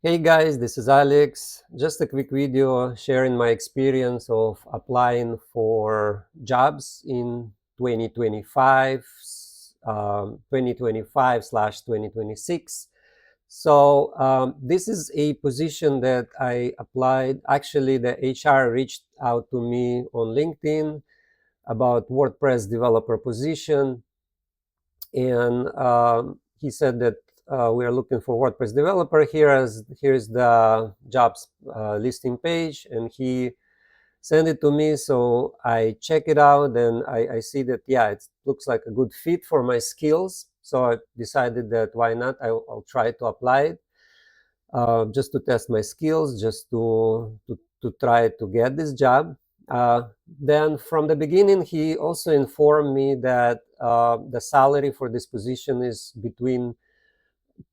Hey guys, this is Alex. Just a quick video sharing my experience of applying for jobs in 2025, 2025/2026. This is a position that I applied. Actually, the HR reached out to me on LinkedIn about WordPress developer position, and he said that we are looking for WordPress developer. Here's the jobs listing page, and he sent it to me. So I check it out, and I see that yeah, it looks like a good fit for my skills. So I decided that why not? I'll try to apply it just to test my skills, just to try to get this job. Then from the beginning, he also informed me that the salary for this position is between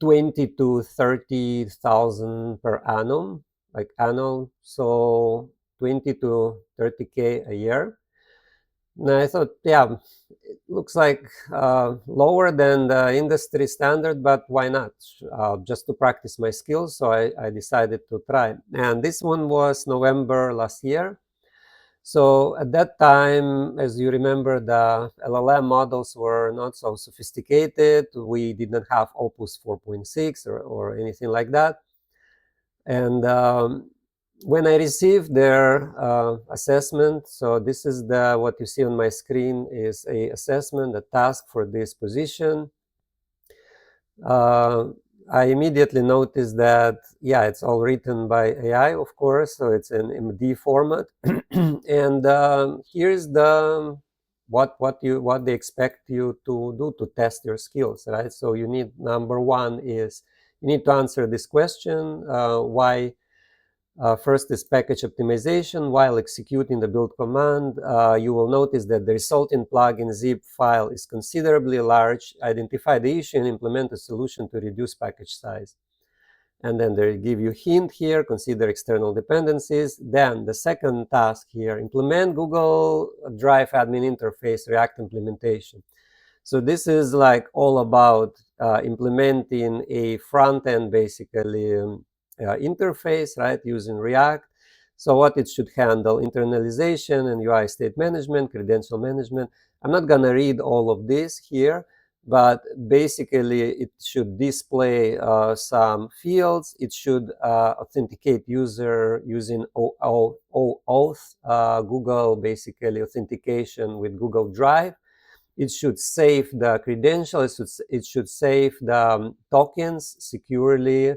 20 to 30,000 per annum, like annual. So 20 to 30K a year. And I thought, yeah, it looks like lower than the industry standard, but why not? Just to practice my skills. So I decided to try. And this one was November last year. So at that time, as you remember, the LLM models were not so sophisticated. We didn't have Opus 4.6 or anything like that. And when I received their assessment, so this is what you see on my screen is a assessment, a task for this position. I immediately noticed that, yeah, it's all written by AI, of course, so it's in MD format. And here's what they expect you to do to test your skills, right? So you need, number one is you need to answer this question, why. First is package optimization. While executing the build command, you will notice that the resulting plugin zip file is considerably large. Identify the issue and implement a solution to reduce package size. And then they give you hint here, consider external dependencies. Then the second task here, implement Google Drive admin interface React implementation. So this is like all about implementing a front end, basically, interface, right, using React. So what it should handle: internalization and UI state management, credential management. I'm not going to read all of this here, but basically it should display some fields. It should authenticate user using OAuth, Google basically authentication with Google Drive. It should save the credentials. It should save the tokens securely.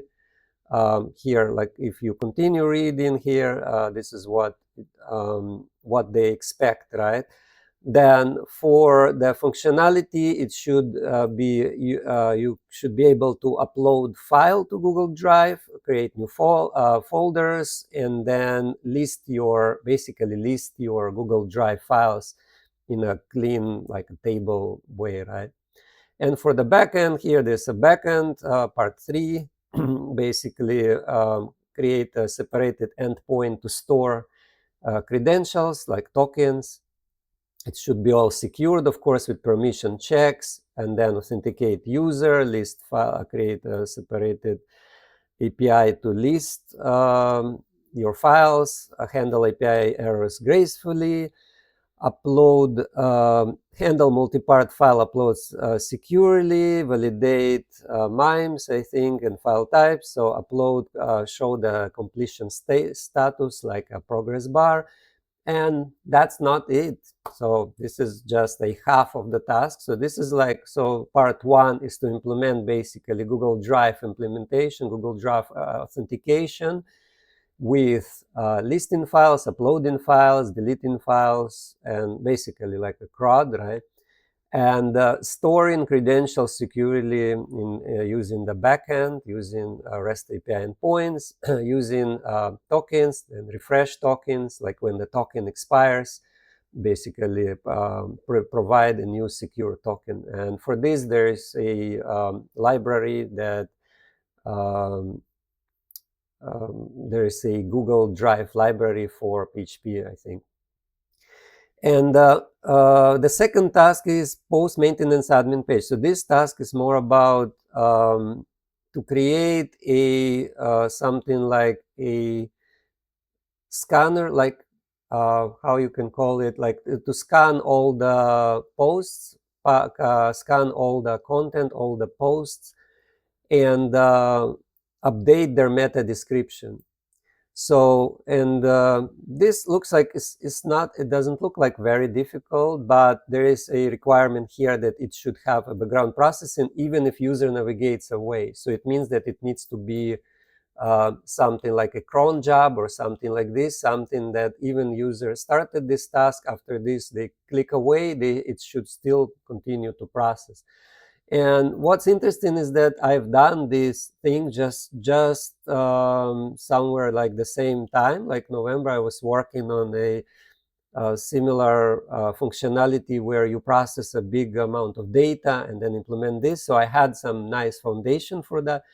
Here, like if you continue reading here, this is what they expect, right? Then for the functionality, it should you should be able to upload file to Google Drive, create new folders, and then basically list your Google Drive files in a clean, like a table way, right? And for the backend, here there's a backend, part 3, basically create a separated endpoint to store credentials like tokens. It should be all secured, of course, with permission checks, and then authenticate user, list file, create a separated API to list your files, handle API errors gracefully, handle multi-part file uploads securely, validate MIMEs, I think, and file types. So upload, show the completion status like a progress bar. And that's not it. So this is just a half of the task. So this is like, so part 1 is to implement basically Google Drive implementation, Google Drive authentication, with listing files, uploading files, deleting files, and basically like a CRUD, right? And storing credentials securely using the backend, using REST API endpoints, using tokens and refresh tokens, like when the token expires, basically provide a new secure token. And for this, there is a library that there is a Google Drive library for PHP, I think. And the second task is post maintenance admin page. So this task is more about to to create a something like a scanner, like how you can call it, like to scan all the posts, scan all the content, all the posts, and update their meta description. So, and this looks like it's not, it doesn't look like very difficult, but there is a requirement here that it should have a background processing even if user navigates away. So it means that it needs to be something like a cron job or something like this, something that even user started this task, after this they click away, it should still continue to process. And what's interesting is that I've done this thing just somewhere like the same time, like November. I was working on a similar functionality where you process a big amount of data and then implement this. So I had some nice foundation for that.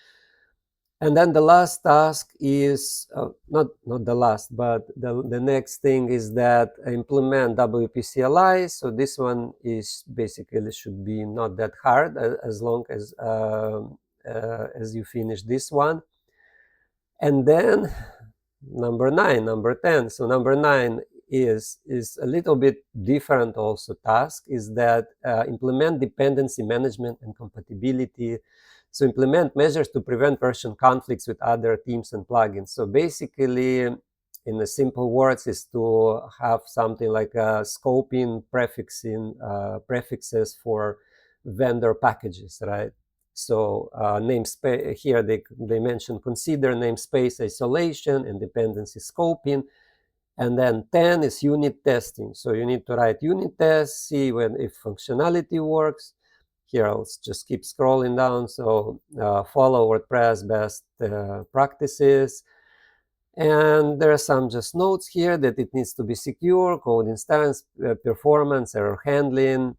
And then the last task is not the last, but the next thing is that I implement WP-CLI. So this one is basically should be not that hard as long as you finish this one. And then number 9, number 10. So number 9 is a little bit different also task, is that implement dependency management and compatibility. So implement measures to prevent version conflicts with other themes and plugins. So basically, in the simple words, is to have something like a scoping, prefixing, prefixes for vendor packages, right? So namespace, here they mention consider namespace isolation and dependency scoping. And then 10 is unit testing. So you need to write unit tests, see if functionality works. Here, I'll just keep scrolling down. So follow WordPress best practices. And there are some just notes here that it needs to be secure, code instance, performance, error handling.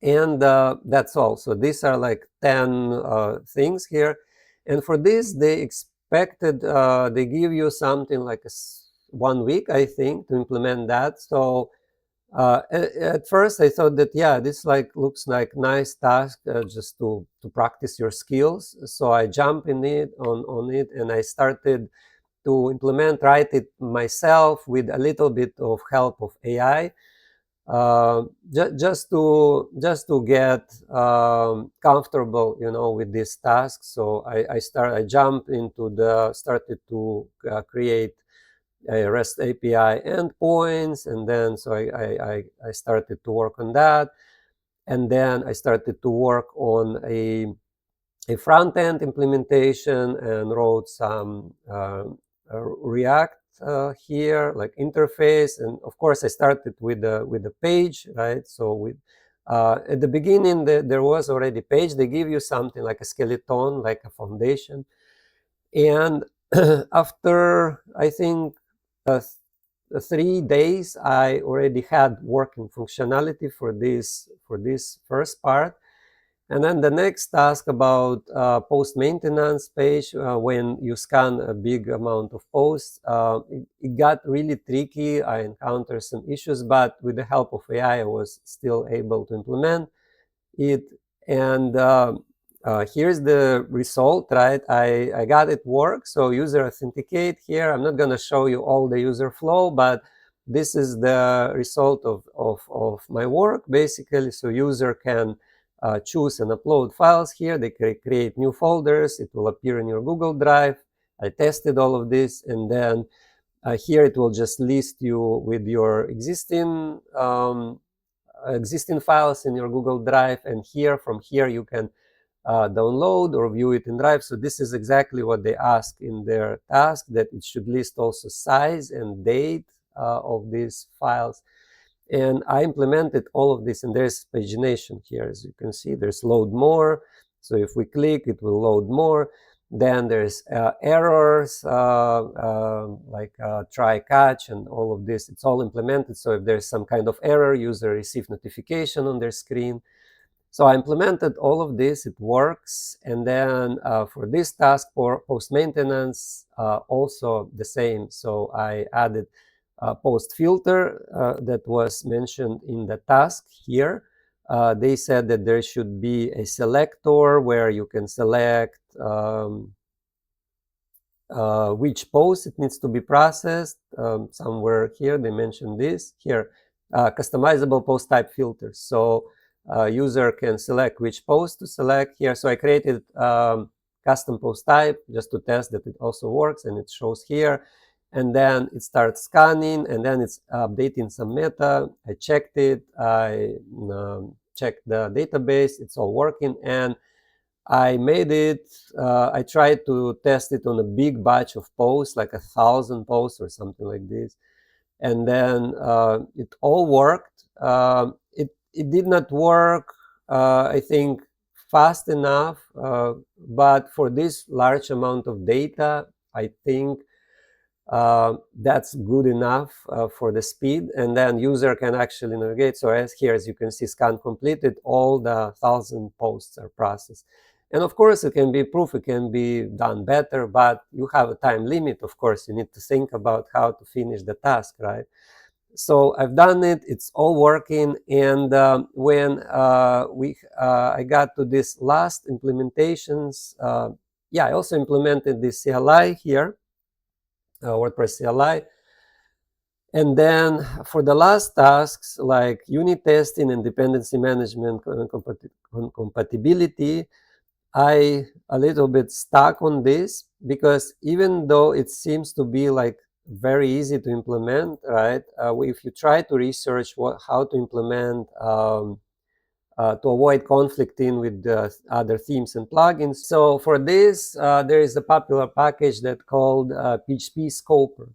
And that's all. So these are like 10 things here. And for this, they expected, they give you something like 1 week, I think, to implement that. So at first I thought that, yeah, this like looks like nice task just to practice your skills. So I jumped in it on it, and I started to implement, write it myself with a little bit of help of AI, just to get comfortable, with this task. So I jumped into started to create a REST API endpoints, and then so I started to work on that, and then I started to work on a front-end implementation and wrote some React here, like interface. And of course, I started with the page, right? So with at the beginning, there was already page. They give you something like a skeleton, like a foundation. And after, I think, 3 days, I already had working functionality for this first part. And then the next task about post maintenance page, when you scan a big amount of posts, it got really tricky. I encountered some issues, but with the help of AI, I was still able to implement it. And here's the result, right? I got it work. So user authenticate here. I'm not going to show you all the user flow, but this is the result of my work, basically. So user can choose and upload files here. They can create new folders. It will appear in your Google Drive. I tested all of this, and then here it will just list you with your existing files in your Google Drive, and from here you can download or view it in Drive. So this is exactly what they ask in their task, that it should list also size and date of these files. And I implemented all of this, and there's pagination here. As you can see, there's load more. So if we click, it will load more. Then there's errors, like try catch and all of this. It's all implemented. So if there's some kind of error, user receive notification on their screen. So I implemented all of this. It works. And then for this task, for post maintenance, also the same. So I added post filter that was mentioned in the task here. They said that there should be a selector where you can select which post it needs to be processed. Somewhere here they mentioned this here, customizable post type filters. So user can select which post to select here. So I created custom post type just to test that it also works, and it shows here. And then it starts scanning, and then it's updating some meta. I checked it. I checked the database. It's all working, and I made it. I tried to test it on a big batch of posts, like 1,000 posts or something like this, and then it all worked. It did not work, I think, fast enough, but for this large amount of data, I think that's good enough for the speed, and then user can actually navigate. So as here, as you can see, scan completed, all the 1,000 posts are processed. And of course, it can be improved, it can be done better, but you have a time limit. Of course, you need to think about how to finish the task, right? So I've done it, it's all working. And when I got to this last implementations, yeah, I also implemented this CLI here, WordPress CLI. And then for the last tasks like unit testing and dependency management and compatibility, I a little bit stuck on this, because even though it seems to be like very easy to implement, right? If you try to research how to implement to avoid conflicting with the other themes and plugins. So for this, there is a popular package that called PHP Scoper.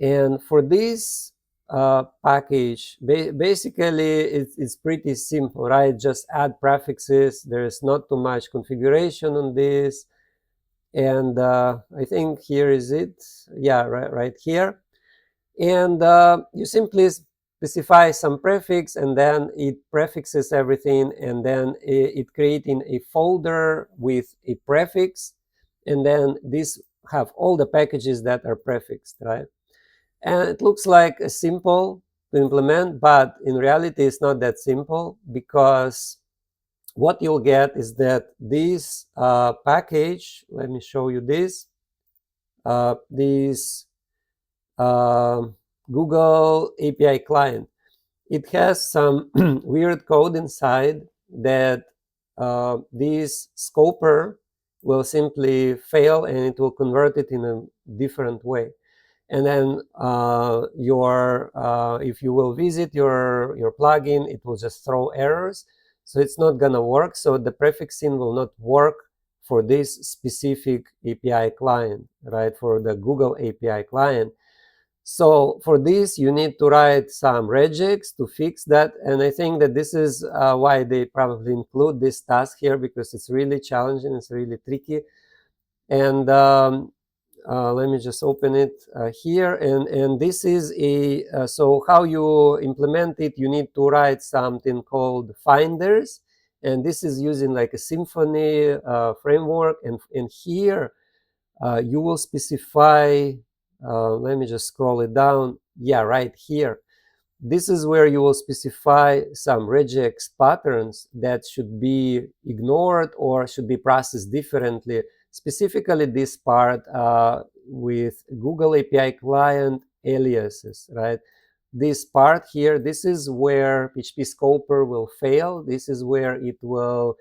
And for this package, basically it's pretty simple, right? Just add prefixes. There's not too much configuration on this. And I think here is it. Yeah, right here. And you simply specify some prefix, and then it prefixes everything, and then it creating a folder with a prefix, and then this have all the packages that are prefixed, right? And it looks like a simple to implement, but in reality it's not that simple, because what you'll get is that this package, let me show you this, this Google API client, it has some weird code inside that this scoper will simply fail, and it will convert it in a different way. And then if you will visit your plugin, it will just throw errors. So it's not gonna work. So the prefixing will not work for this specific API client, right? For the Google API client. So for this, you need to write some regex to fix that. And I think that this is why they probably include this task here, because it's really challenging, it's really tricky. And let me just open it here. And this is so how you implement it, you need to write something called finders. And this is using like a Symfony framework. And here you will specify, let me just scroll it down. Yeah, right here. This is where you will specify some regex patterns that should be ignored or should be processed differently. Specifically this part with Google API client aliases, right? This part here, this is where PHP Scoper will fail. This is where it will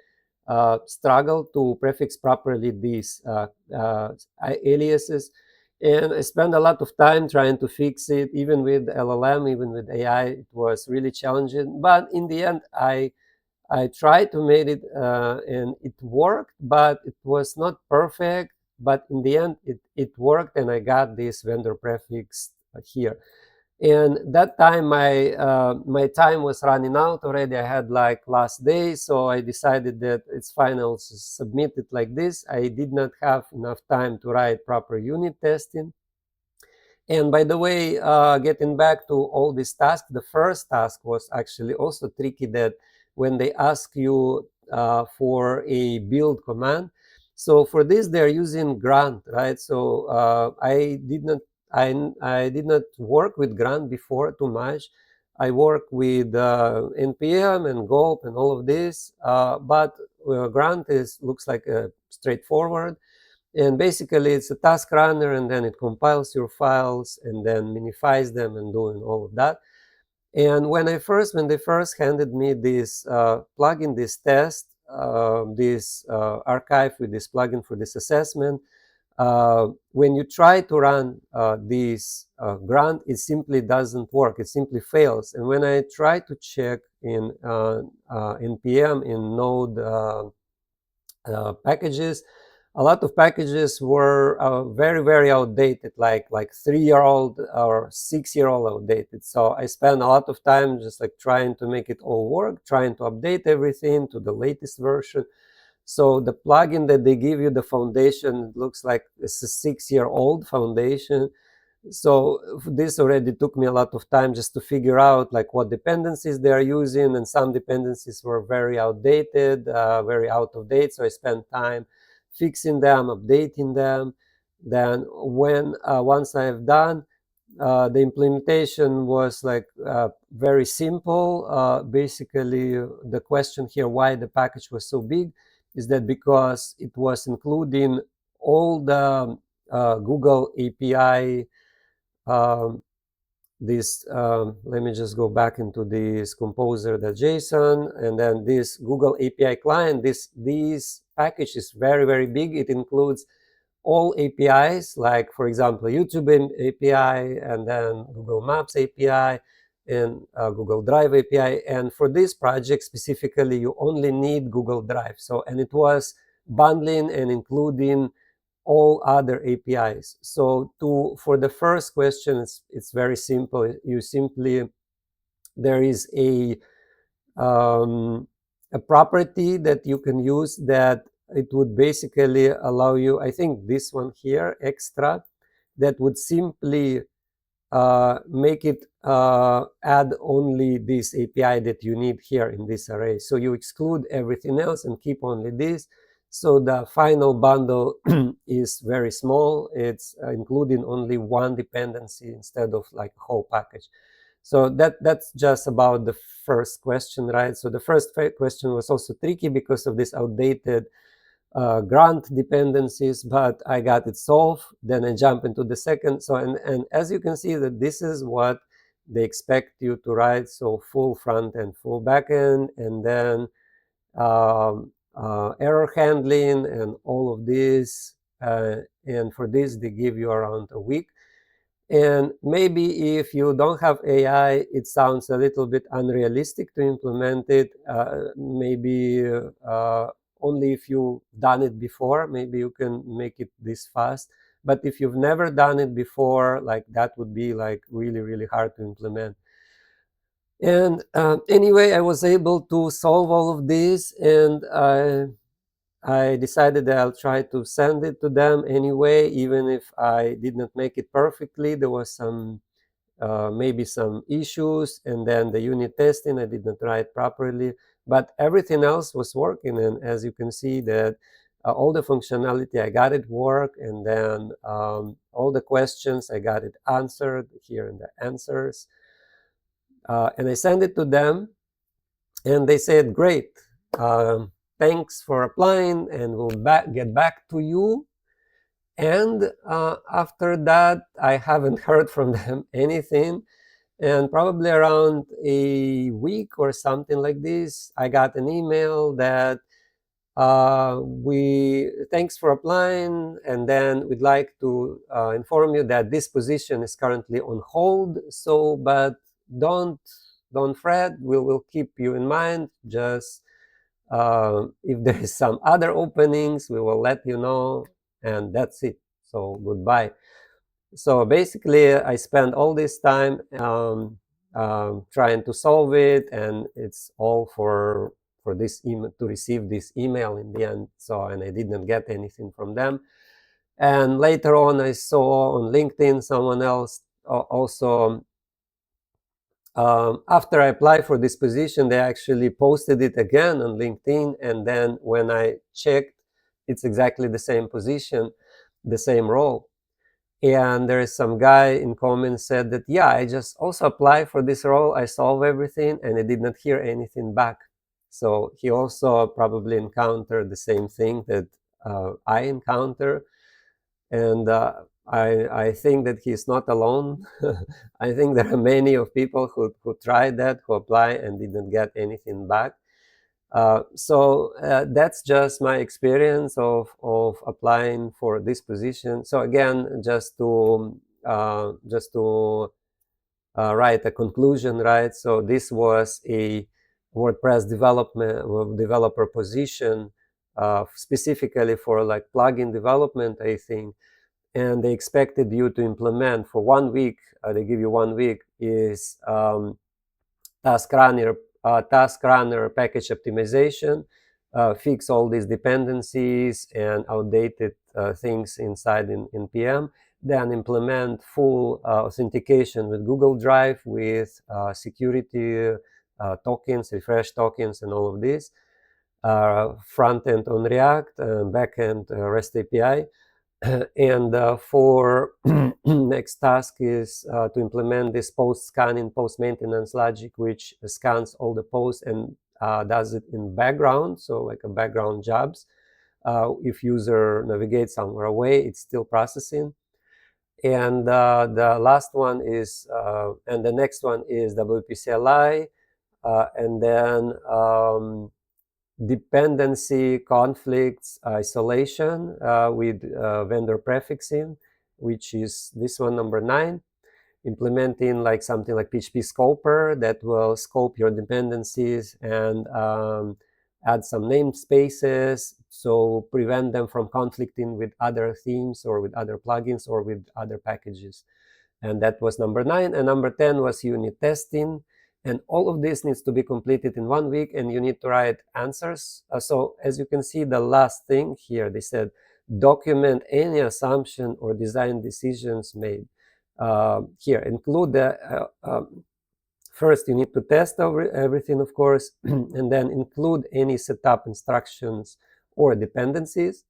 struggle to prefix properly these aliases. And I spent a lot of time trying to fix it, even with LLM, even with AI. It was really challenging. But in the end, I tried to make it, and it worked, but it was not perfect. But in the end, it worked, and I got this vendor prefix here. And that time, my time was running out already. I had like last day, so I decided that it's fine. I'll submit it like this. I did not have enough time to write proper unit testing. And by the way, getting back to all these tasks, the first task was actually also tricky, that when they ask you for a build command. So for this, they're using Grunt, right? So I did not work with Grunt before too much. I work with npm and gulp and all of this, but Grunt looks like straightforward. And basically, it's a task runner, and then it compiles your files and then minifies them and doing all of that. And when they first handed me this plugin, this test, this archive with this plugin for this assessment, when you try to run this Grunt, it simply doesn't work. It simply fails. And when I try to check in npm in node packages, a lot of packages were very, very outdated, like 3-year-old or 6-year-old outdated. So I spent a lot of time just like trying to make it all work, trying to update everything to the latest version. So the plugin that they give you, the foundation, looks like it's a 6-year-old foundation. So this already took me a lot of time just to figure out like what dependencies they are using, and some dependencies were very outdated, very out of date. So I spent time fixing them, updating them. Then once I've done, the implementation was like very simple. Basically, the question here, why the package was so big, is that because it was including all the Google API. Let me just go back into this composer.json, and then this Google API client. This package is very, very big. It includes all APIs, like for example, YouTube API, and then Google Maps API, and Google Drive API. And for this project specifically, you only need Google Drive. So, and it was bundling and including all other APIs. So for the first question, it's very simple. There is a property that you can use that it would basically allow you, I think this one here, extra, that would simply make it add only this API that you need here in this array. So you exclude everything else and keep only this. So the final bundle is very small. It's including only one dependency instead of like a whole package. So that's just about the first question, right? So the first question was also tricky because of this outdated Grunt dependencies, but I got it solved. Then I jump into the second. So, and as you can see that this is what they expect you to write. So full front end, full backend, and then error handling and all of this. And for this, they give you around a week. And maybe if you don't have AI, it sounds a little bit unrealistic to implement it. Maybe only if you've done it before, maybe you can make it this fast. But if you've never done it before, like that would be like really, really hard to implement. And anyway, I was able to solve all of this, and I decided that I'll try to send it to them anyway, even if I did not make it perfectly. There was some maybe some issues, and then the unit testing, I did not write properly, but everything else was working. And as you can see that all the functionality, I got it work, and then all the questions, I got it answered here in the answers. And I sent it to them, and they said, great, thanks for applying, and we'll get back to you. And after that, I haven't heard from them anything. And probably around a week or something like this, I got an email that thanks for applying, and then we'd like to inform you that this position is currently on hold. So, but don't fret. We will keep you in mind. Just if there is some other openings, we will let you know, and that's it. So goodbye. So basically, I spent all this time trying to solve it, and it's all for this email, to receive this email in the end. So, and I didn't get anything from them. And later on, I saw on LinkedIn someone else also. After I applied for this position, they actually posted it again on LinkedIn, and then when I checked, it's exactly the same position, the same role. And there is some guy in comments said that, yeah, I just also applied for this role, I solved everything, and I did not hear anything back. So he also probably encountered the same thing that I encounter. And I think that he's not alone. I think there are many of people who tried that, who apply and didn't get anything back. So that's just my experience of applying for this position. So again, just to write a conclusion, right? So this was a WordPress developer position, specifically for like plugin development, I think. And they expected you to implement for 1 week. They give you 1 week is task runner, task runner package optimization, fix all these dependencies and outdated things inside in PM, then implement full authentication with Google Drive with security tokens, refresh tokens, and all of this. Front end on React, back end REST API. And for next task is to implement this post scanning, post maintenance logic, which scans all the posts and does it in background, so like a background jobs. If user navigates somewhere away, it's still processing. And the last one is, and the next one is WP-CLI, and then dependency conflicts isolation with vendor prefixing, which is this one, number 9. Implementing like something like PHP Scoper that will scope your dependencies and add some namespaces, so prevent them from conflicting with other themes or with other plugins or with other packages. And that was number 9. And number 10 was unit testing. And all of this needs to be completed in 1 week, and you need to write answers. So as you can see, the last thing here, they said, document any assumption or design decisions made. Here, include the, first you need to test everything, of course, and then include any setup instructions or dependencies.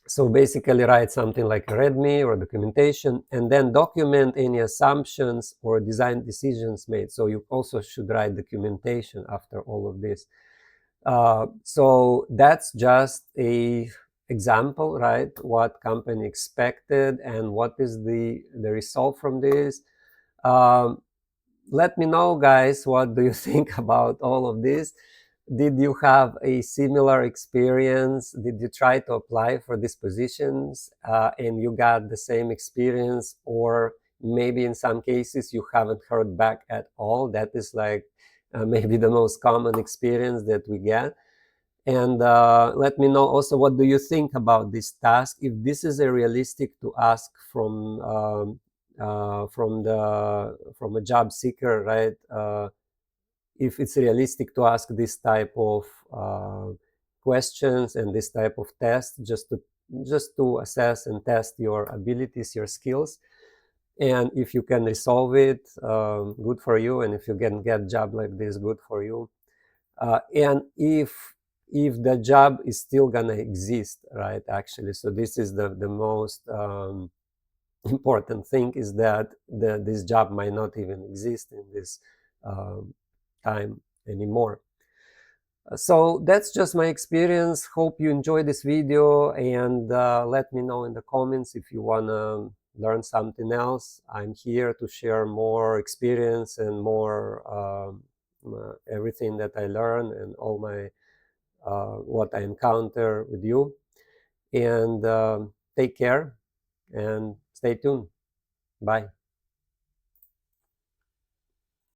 So basically write something like a README or documentation, and then document any assumptions or design decisions made. So you also should write documentation after all of this. So that's just a example, right? What company expected and what is the result from this. Let me know, guys, what do you think about all of this? Did you have a similar experience? Did you try to apply for these positions and you got the same experience? Or maybe in some cases you haven't heard back at all? That is like maybe the most common experience that we get. And let me know also, what do you think about this task? If this is a realistic to ask from a job seeker, right? If it's realistic to ask this type of questions and this type of test, just to assess and test your abilities, your skills. And if you can resolve it, good for you. And if you can get a job like this, good for you. And if the job is still gonna exist, right? Actually, so this is the most important thing, is that this job might not even exist in this time anymore. So that's just my experience. Hope you enjoyed this video, and let me know in the comments if you want to learn something else. I'm here to share more experience and more everything that I learn and all my what I encounter with you. And take care and stay tuned. Bye.